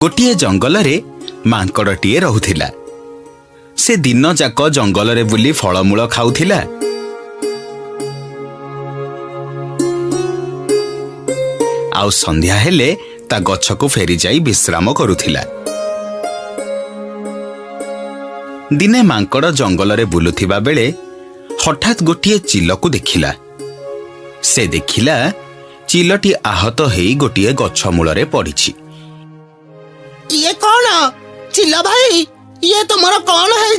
गोटे जंगल रे मांकड़टीए रहुथिला। से दिन जाक जंगल रे बुली फलमूल खाउथिला। आउ संध्या हेले ता गछ को फेरी जाई विश्राम करुथिला। दिने मांकड़ जंगल रे बुलुथिबा बेले हठात गोटे चिल को देखिला। से देखिला चिलटी आहत हेई गोटे गछ मूल रे पड़िछि। ये कौन चिल भाई? ये तुमर कौन है?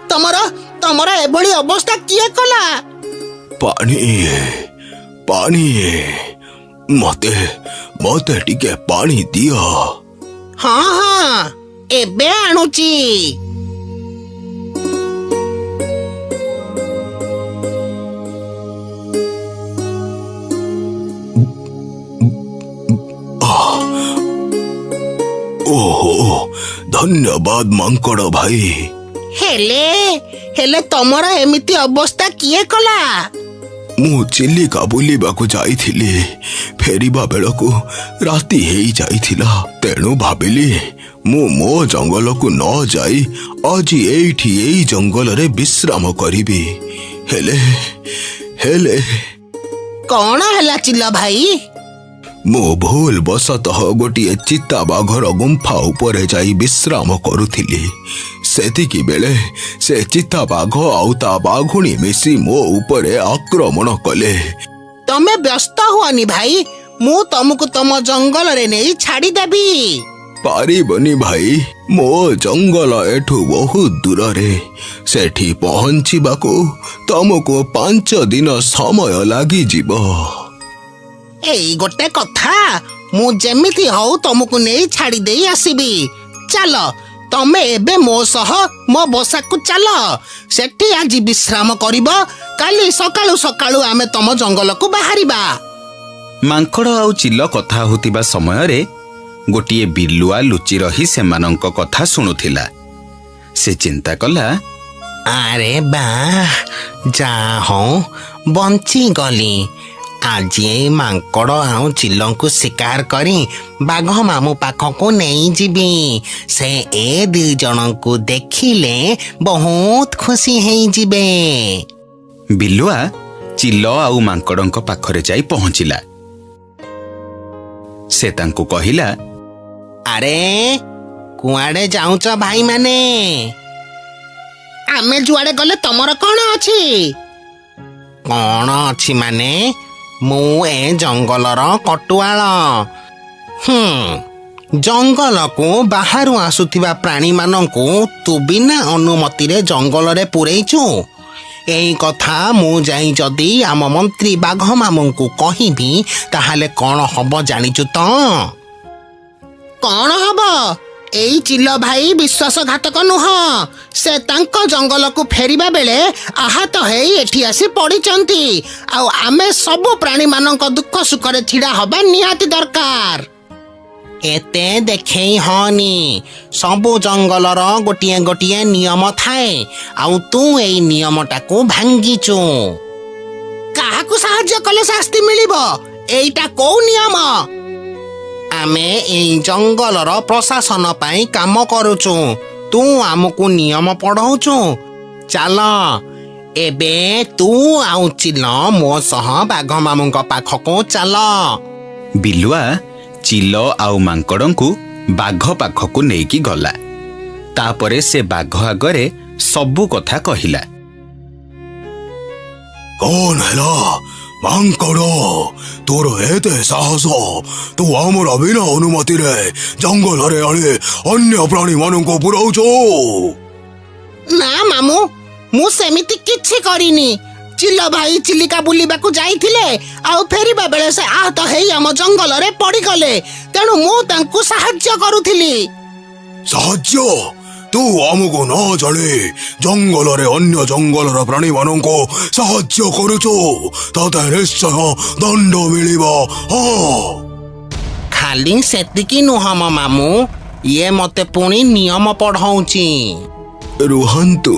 तुमर एभली अवस्था किए कला? पानी पानी मते मते टिके पानी दियो। हाँ हाँ एबे आणुची। ओहो धन्यवाद मांकड़ भाई। हेले तमरा एमिति अवस्था किए कला? मु चिलिका बुलिबाकू जाइथिली। फेरिबा बेलकू राति हेई जाइथिला। तेणु भाबिली मु मो जंगल को न जाई आज एठी एई जंगल रे विश्राम करिबी। हेले हेले कौन हैला चिल्ला भाई? मु भूल बसतः गोटे चिता बाघर गुंफा उपरे जाई विश्राम करुथिली। सेतिकी बेले से चिता बाघ आउ ता बाघुणी मिसी मो उपरे आक्रमण कले। तमे व्यस्त हुआनी भाई, मु तुमको तुम जंगल रे नहीं छाड़ी देबी। पारिबनी भाई, मो जंगल एठू बहुत दूर रे। सेठी पहुंचीबाकू तुमको 5 दिन समय लागी जीवो। एई गोटे कथा, मु जेमिति हौ तुमको नहीं छाड़ी देई आसीबी। चल तमे एबे मो सह मो बसा को चल। सेठी आज विश्राम करिबो, काली सकाळु सकाळु आमे तम जंगल को बाहरिबा। मांकड़ आउ चिल कथा होतिबा समय रे गोटिए बिलुआ लुचि रही सेमानंक कथा सुनुथिला। से चिंता कला, अरे बा जा हो बंची गली। आज मांकड़ आउ चिल्लों को शिकार करी बाघ मामू पाख को नहीं जीबी। से ए 2 जन को देखिले बहुत खुशी है जीबे। बिलुआ चिल आउ मांकड़ंक पाखरे जाई पहुंचिला। से तांको कहिला, अरे कुआड़े जाऊच भाई माने? आमे जुआड़े गले तमर कौन अछि? कौन अछि माने? मु ए जंगलर कटुआल। जंगल को बाहरु आसुथिबा प्राणी मानंकु तू बिना अनुमति रे जंगल रे पुरैचु। एई कथा मु जाई जदी आम मंत्री बाघ मामू कहिबी ताहाले कौन हब जानिचु तो? कौन हब? एई चिल भाई विश्वासघातक नुह। से तांको जंगल को फेरिबा बेले आहत हेई एठी आसी पड़िचंती। आउ आमे सब प्राणी मानक दुख सुख रे छिड़ा हबा निहाती दरकार। एते देखेई हनी, सबु जंगलर गोटिए गोटिए नियम थाए। आउ तू एई नियमटा को भांगीचु। काहाकू साहाय्य कले शास्ति मिलिबो? एईटा को नियम? आमे एई जंगलर प्रशासन पाई काम करूचु। तू आमको नियम पढ़ाउचु। चल एबे तू आउ चिल मो सह बाघ मामूंक पाखको चल। बिलुआ चिल आउ मांकड़ंकु बाघ पाखकु नेकी गला। तापरे से बाघ आगरे सबु कथा कहिला। कौन हैला मांकड़? तोर एते साहस? तू आमर बिना अनुमति रे जंगल रे आले अन्य प्राणी मानंको पुराउचो? ना मामू, मु सेमिति किछि करिनी। चिल भाई चिलिका बुलिबाकू जाइथिले, आउ फेरिबा बेले से आहत हेई हम जंगल रे पड़ी गले। तेणु मु तांकू साहाय्य करूथिली। साहाय्य? तू आमको न जाने जंगल रे अन्य जंगलर प्राणी मानंको साहाय्य करूचो, ताते निश्चय दंड मिलिबो। खाली सेतिकी नुह मामू, ये मते पुणी नियम पढ़ाउची। रुहंतु,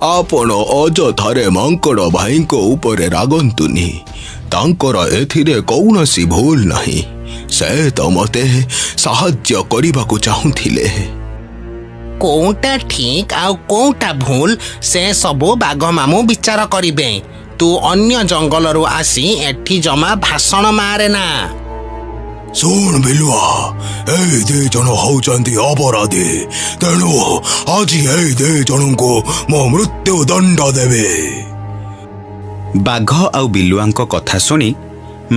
आपण अजथारे मांकड़ भाई को ऊपर रागंतुनी। ତାଙ୍କର ଏଥିରେ କୌଣସି ଭୁଲ ନାହିଁ। ସେ ତ ମୋତେ ସାହାଯ୍ୟ କରିବାକୁ ଚାହୁଁଥିଲେ। କୋଉଟା ଠିକ ଆଉ କୋଉଟା ଭୁଲ ସେ ସବୁ ବାଘ ମାମୁଁ ବିଚାର କରିବେ। ତୁ ଅନ୍ୟ ଜଙ୍ଗଲରୁ ଆସି ଏଠି ଜମା ଭାଷଣ ମାରେ ନା। ଶୁଣ ବିଲୁଆ, ଏଇ ଦି ଜଣ ହଉଛନ୍ତି ଅପରାଧୀ। ତେଣୁ ଆଜି ଏଇ ଦି ଜଣଙ୍କୁ ମୋ ମୃତ୍ୟୁ ଦଣ୍ଡ ଦେବେ। ବାଘ ଆଉ ବିଲୁଆଙ୍କ କଥା ଶୁଣି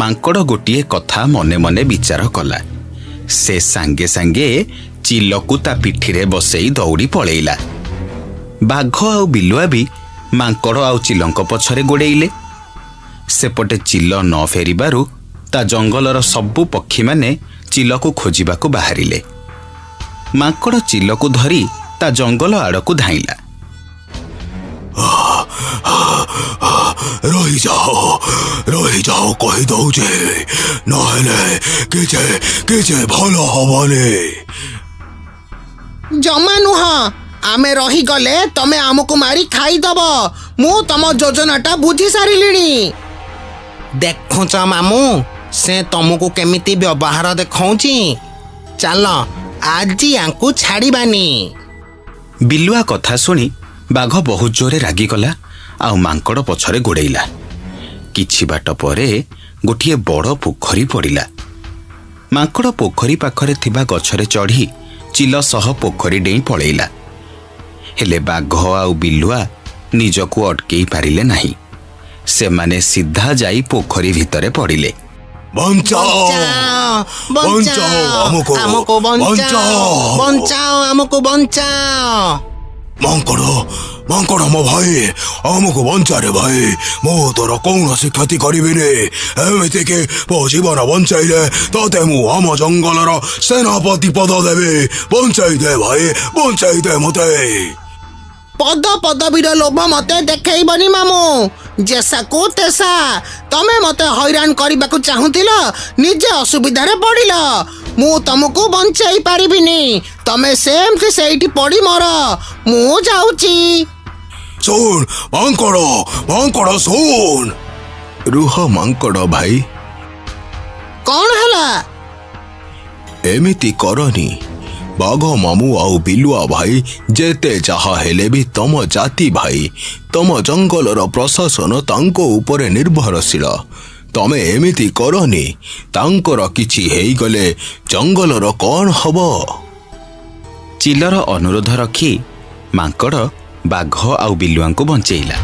ମାଙ୍କଡ଼ ଗୋଟିଏ କଥା ମନେ ମନେ ବିଚାର କଲା। ସେ ସାଙ୍ଗେ ସାଙ୍ଗେ ଚିଲକୁ ତା ପିଠିରେ ବସେଇ ଦୌଡ଼ି ପଳେଇଲା। ବାଘ ଆଉ ବିଲୁଆ ବି ମାଙ୍କଡ଼ ଆଉ ଚିଲଙ୍କ ପଛରେ ଗୋଡ଼େଇଲେ। ସେପଟେ ଚିଲ ନ ଫେରିବାରୁ ତା ଜଙ୍ଗଲର ସବୁ ପକ୍ଷୀମାନେ ଚିଲକୁ ଖୋଜିବାକୁ ବାହାରିଲେ। ମାଙ୍କଡ଼ ଚିଲକୁ ଧରି ତା ଜଙ୍ଗଲ ଆଡ଼କୁ ଧାଇଁଲା। ରହିଯାଅ କହିଦଉଛି, ନହେଲେ କିଛି ଭଲ ହବନି। ଜମା ନୁହଁ, ଆମେ ରହିଗଲେ ତମେ ଆମକୁ ମାରି ଖାଇଦବ। ମୁଁ ତମ ଯୋଜନାଟା ବୁଝି ସାରିଲିଣି। ଦେଖୁଛ ମାମୁଁ, ସେ ତମକୁ କେମିତି ବ୍ୟବହାର ଦେଖାଉଛି। ଚାଲ ଆଜି ଆଙ୍କୁ ଛାଡ଼ିବାନି। ବିଲୁଆ କଥା ଶୁଣି ବାଘ ବହୁତ ଜୋରେ ରାଗିଗଲା ଆଉ ମାଙ୍କଡ଼ ପଛରେ ଗୋଡ଼େଇଲା। କିଛି ବାଟ ପରେ ଗୋଟିଏ ବଡ଼ ପୋଖରୀ ପଡ଼ିଲା। ମାଙ୍କଡ଼ ପୋଖରୀ ପାଖରେ ଥିବା ଗଛରେ ଚଢ଼ି ଚିଲ ସହ ପୋଖରୀ ଡେଇଁ ପଳେଇଲା। ହେଲେ ବାଘ ଆଉ ବିଲୁଆ ନିଜକୁ ଅଟକେଇ ପାରିଲେ ନାହିଁ। ସେମାନେ ସିଧା ଯାଇ ପୋଖରୀ ଭିତରେ ପଡ଼ିଲେ। ବଞ୍ଚାଅ ଆମକୁ ବଞ୍ଚାଅ। ମାଙ୍କଡ଼ ମୋ ଭାଇ, ଆମକୁ ବଞ୍ଚାରେ ଭାଇ। ମୁଁ ତୋର କୌଣସି କ୍ଷତି କରିବିନି। ଏମିତିକି ମୋ ଜୀବନ ବଞ୍ଚାଇଲେ ତତେ ମୁଁ ଆମ ଜଙ୍ଗଲର ସେନାପତି ପଦ ଦେବି। ବଞ୍ଚାଇ ଦେ ଭାଇ, ବଞ୍ଚାଇ ଦେ ମତେ। ପଦବୀର ଲୋଭ ମତେ ଦେଖେଇବନି ମାମୁଁ। ଯେସାକୁ ତେସା, ତମେ ମତେ ହଇରାଣ କରିବାକୁ ଚାହୁଁଥିଲ, ନିଜେ ଅସୁବିଧାରେ ପଡ଼ିଲ। ମୁଁ ତମକୁ ବଞ୍ଚାଇ ପାରିବିନି। ତମେ ସେମିତି ସେଇଠି ପଡ଼ି ମର। ମୁଁ ଯାଉଛି। ଶୁଣ ମାଙ୍କଡ଼ ଶୁଣ। ରୁହ ମାଙ୍କଡ଼ ଭାଇ। କଣ ହେଲା? ଏମିତି କରନି। ବାଘ ମାମୁଁ ଆଉ ବିଲୁଆ ଭାଇ ଯେତେ ଯାହା ହେଲେ ବି ତମ ଜାତି ଭାଇ। ତମ ଜଙ୍ଗଲର ପ୍ରଶାସନ ତାଙ୍କ ଉପରେ ନିର୍ଭରଶୀଳ। ତମେ ଏମିତି କରନି। ତାଙ୍କର କିଛି ହେଇଗଲେ ଜଙ୍ଗଲର କଣ ହବ? ଚିଲର ଅନୁରୋଧ ରଖି ମାଙ୍କଡ଼ ବାଘ ଆଉ ବିଲୁଆଙ୍କୁ ବଞ୍ଚେଇଲା।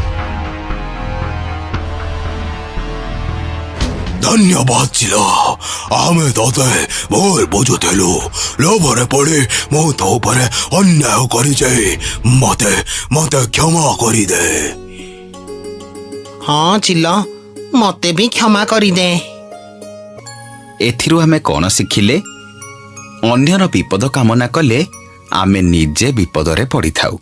ଧନ୍ୟବାଦ ଚିଲ, ଆମେ ତତେ ଭୁଲ ବୁଝୁଥିଲୁ। ଲୋଭରେ ପଡ଼ି ମୁଁ ତୋ ଉପରେ ଅନ୍ୟାୟ କରିଛେ। ମତେ କ୍ଷମା କରିଦେ। ହଁ ଚିଲ, ମତେ ବି କ୍ଷମା କରିଦେ। ଏଥିରୁ ଆମେ କ'ଣ ଶିଖିଲେ? ଅନ୍ୟର ବିପଦ କାମନା କଲେ ଆମେ ନିଜେ ବିପଦରେ ପଡ଼ିଥାଉ।